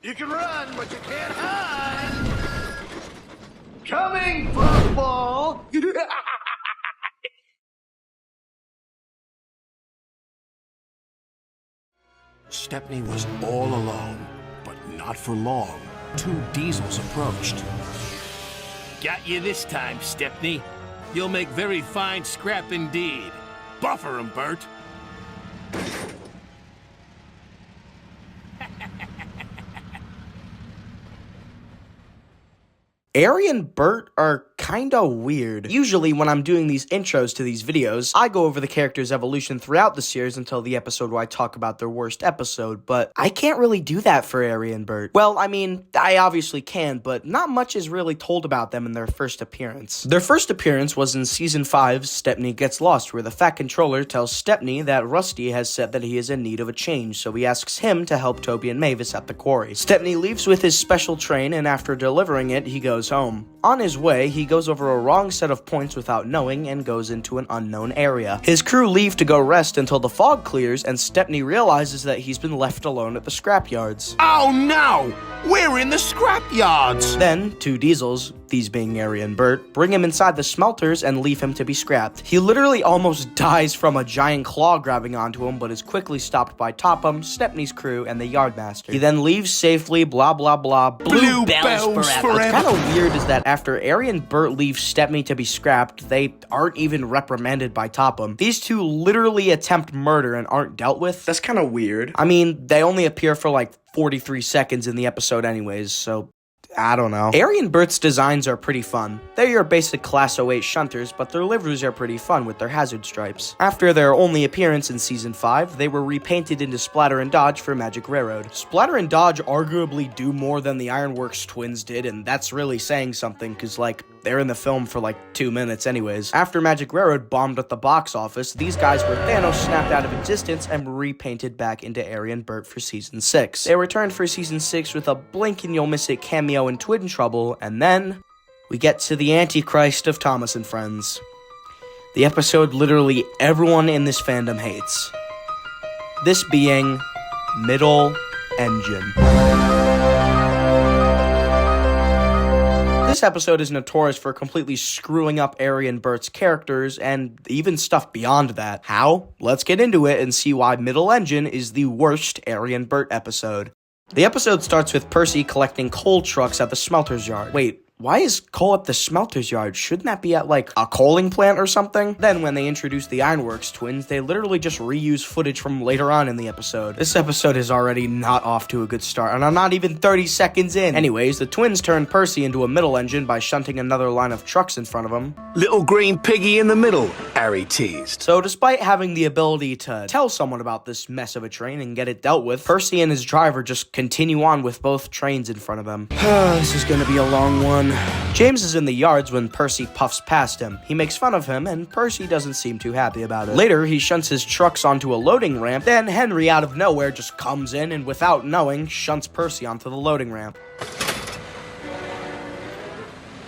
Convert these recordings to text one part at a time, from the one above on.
You can run, but you can't hide. Coming, football. Stepney was all alone, but not for long. Two diesels approached. Got you this time, Stepney. You'll make very fine scrap indeed. Buffer 'em, Bert. Arry and Bert are kinda weird. Usually when I'm doing these intros to these videos, I go over the character's evolution throughout the series until the episode where I talk about their worst episode, but I can't really do that for Arry and Bert. Well, I mean, I obviously can, but not much is really told about them in their first appearance. Their first appearance was in Season 5's Stepney Gets Lost, where the Fat Controller tells Stepney that Rusty has said that he is in need of a change, so he asks him to help Toby and Mavis at the quarry. Stepney leaves with his special train, and after delivering it, he goes home. On his way, he goes over a wrong set of points without knowing and goes into an unknown area. His crew leave to go rest until the fog clears and Stepney realizes that he's been left alone at the scrapyards. Oh no! We're in the scrapyards! Then, two diesels, these being Arry and Bert, bring him inside the smelters and leave him to be scrapped. He literally almost dies from a giant claw grabbing onto him, but is quickly stopped by Topham, Stepney's crew, and the yardmaster. He then leaves safely, blah blah blah, Blue bells forever. What's kind of weird is that after Arry and Bert leave Stepney to be scrapped, they aren't even reprimanded by Topham. These two literally attempt murder and aren't dealt with. That's kind of weird. I mean, they only appear for like 43 seconds in the episode anyways, so I don't know. Arry and Bert's designs are pretty fun. They're your basic Class 08 shunters, but their liveries are pretty fun with their hazard stripes. After their only appearance in Season 5, they were repainted into Splatter and Dodge for Magic Railroad. Splatter and Dodge arguably do more than the Ironworks twins did, and that's really saying something, cause like, they're in the film for like 2 minutes anyways. After Magic Railroad bombed at the box office, these guys were Thanos snapped out of existence and repainted back into Arry and Bert for Season 6. They returned for Season 6 with a blink and you'll miss it cameo in Twin Trouble, and then we get to the Antichrist of Thomas and Friends. The episode literally everyone in this fandom hates. This being Middle Engine. This episode is notorious for completely screwing up Arry and Bert's characters, and even stuff beyond that. How? Let's get into it and see why Middle Engine is the worst Arry and Bert episode. The episode starts with Percy collecting coal trucks at the smelter's yard. Wait, why is coal at the smelter's yard? Shouldn't that be at, like, a coaling plant or something? Then, when they introduce the Ironworks twins, they literally just reuse footage from later on in the episode. This episode is already not off to a good start, and I'm not even 30 seconds in. Anyways, the twins turn Percy into a middle engine by shunting another line of trucks in front of him. Little green piggy in the middle, Arry teased. So, despite having the ability to tell someone about this mess of a train and get it dealt with, Percy and his driver just continue on with both trains in front of them. This is gonna be a long one. James is in the yards when Percy puffs past him. He makes fun of him, and Percy doesn't seem too happy about it. Later, he shunts his trucks onto a loading ramp, then Henry out of nowhere just comes in and without knowing, shunts Percy onto the loading ramp.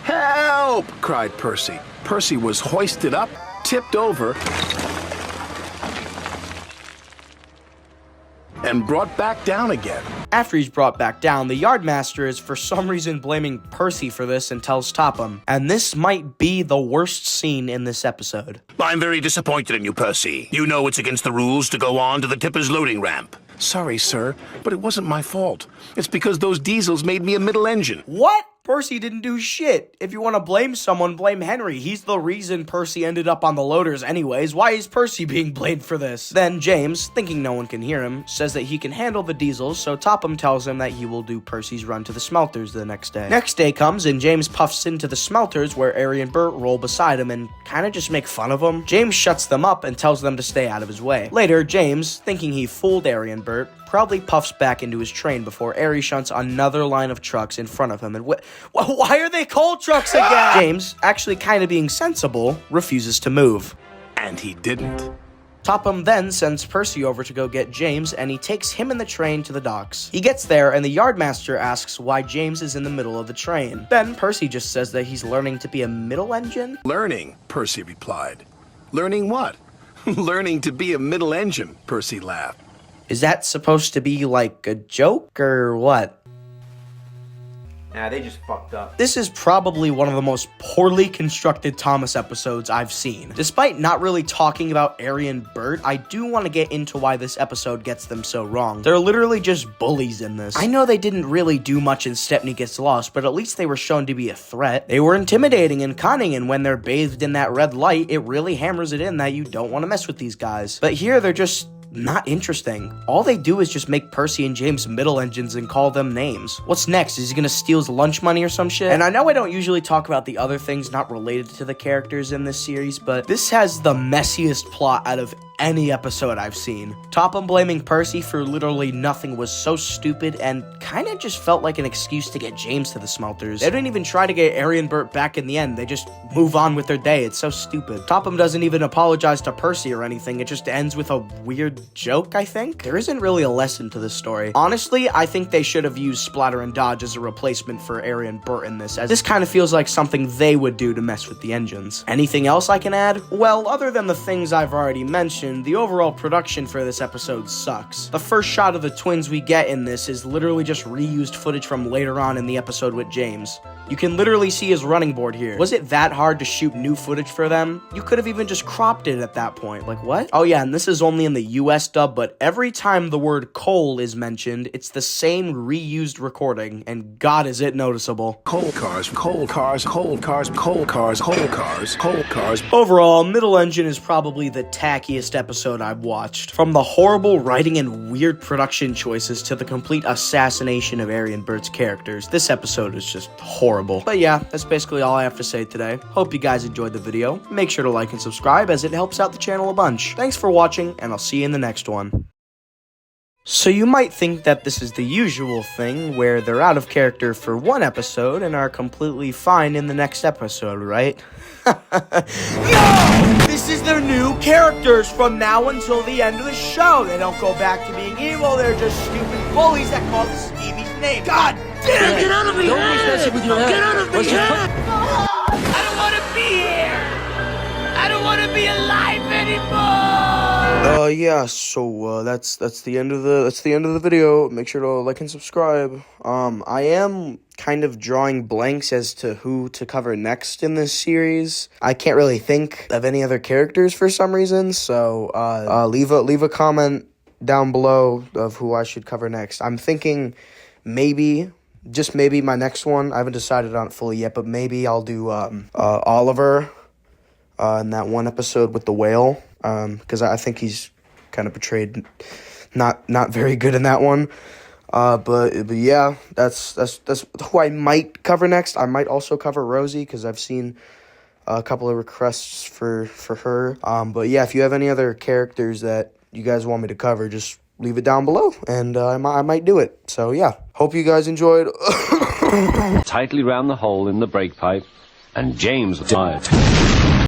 Help! Cried Percy. Percy was hoisted up, tipped over, and brought back down again. After he's brought back down, the yardmaster is for some reason blaming Percy for this and tells Topham. And this might be the worst scene in this episode. I'm very disappointed in you, Percy. You know it's against the rules to go on to the tipper's loading ramp. Sorry, sir, but it wasn't my fault. It's because those diesels made me a middle engine. What? Percy didn't do shit. If you want to blame someone, blame Henry. He's the reason Percy ended up on the loaders anyways. Why is Percy being blamed for this? Then James, thinking no one can hear him, says that he can handle the diesels, so Topham tells him that he will do Percy's run to the smelters the next day. Next day comes, and James puffs into the smelters where Arry and Bert roll beside him and kind of just make fun of him. James shuts them up and tells them to stay out of his way. Later, James, thinking he fooled Arry and Bert, proudly puffs back into his train before Arry shunts another line of trucks in front of him. And why are they coal trucks again? James, actually kind of being sensible, refuses to move. And he didn't. Topham then sends Percy over to go get James, and he takes him and the train to the docks. He gets there, and the yardmaster asks why James is in the middle of the train. Then Percy just says that he's learning to be a middle engine. Learning, Percy replied. Learning what? Learning to be a middle engine, Percy laughed. Is that supposed to be like a joke or what? Nah, they just fucked up. This is probably one of the most poorly constructed Thomas episodes I've seen. Despite not really talking about Arry and Bert, I do want to get into why this episode gets them so wrong. They're literally just bullies in this. I know they didn't really do much in Stepney Gets Lost, but at least they were shown to be a threat. They were intimidating and cunning, and when they're bathed in that red light, it really hammers it in that you don't want to mess with these guys. But here, they're just not interesting. All they do is just make Percy and James middle engines and call them names. What's next? Is he gonna steal his lunch money or some shit? And I know I don't usually talk about the other things not related to the characters in this series, but this has the messiest plot out of any episode I've seen. Topham blaming Percy for literally nothing was so stupid and kinda just felt like an excuse to get James to the smelters. They didn't even try to get Arry and Bert back in the end. They just move on with their day. It's so stupid. Topham doesn't even apologize to Percy or anything. It just ends with a weird joke, I think. There isn't really a lesson to this story. Honestly, I think they should have used Splatter and Dodge as a replacement for Arry and Bert in this, as this kind of feels like something they would do to mess with the engines. Anything else I can add? Well, other than the things I've already mentioned, the overall production for this episode sucks. The first shot of the twins we get in this is literally just reused footage from later on in the episode with James. You can literally see his running board here. Was it that hard to shoot new footage for them? You could have even just cropped it at that point. Like, what? Oh yeah, and this is only in the US dub, but every time the word coal is mentioned, it's the same reused recording, and God is it noticeable. Coal cars, coal cars, coal cars, coal cars, coal cars, coal cars. Overall, Middle Engine is probably the tackiest episode I've watched. From the horrible writing and weird production choices to the complete assassination of Arry and Bert's characters, this episode is just horrible. But yeah, that's basically all I have to say today. Hope you guys enjoyed the video. Make sure to like and subscribe as it helps out the channel a bunch. Thanks for watching, and I'll see you in the next one. So you might think that this is the usual thing, where they're out of character for one episode and are completely fine in the next episode, right? No! This is their new characters from now until the end of the show. They don't go back to being evil, they're just stupid bullies that call Stevie's name. God damn it! Get out of my head! Get out of my head! I don't want to be here! I don't want to be alive anymore! Yeah, so that's the end of the video. Make sure to like and subscribe. I am kind of drawing blanks as to who to cover next in this series. I can't really think of any other characters for some reason, so leave a comment down below of who I should cover next. I'm thinking maybe, just maybe, my next one, I haven't decided on it fully yet, but maybe I'll do Oliver in that one episode with the whale, because I think he's kind of portrayed not very good in that one. But yeah, that's who I might cover next. I might also cover Rosie, because I've seen a couple of requests for her. But yeah, if you have any other characters that you guys want me to cover, just leave it down below, and I might do it. So yeah, hope you guys enjoyed. Tightly round the hole in the brake pipe, and James died.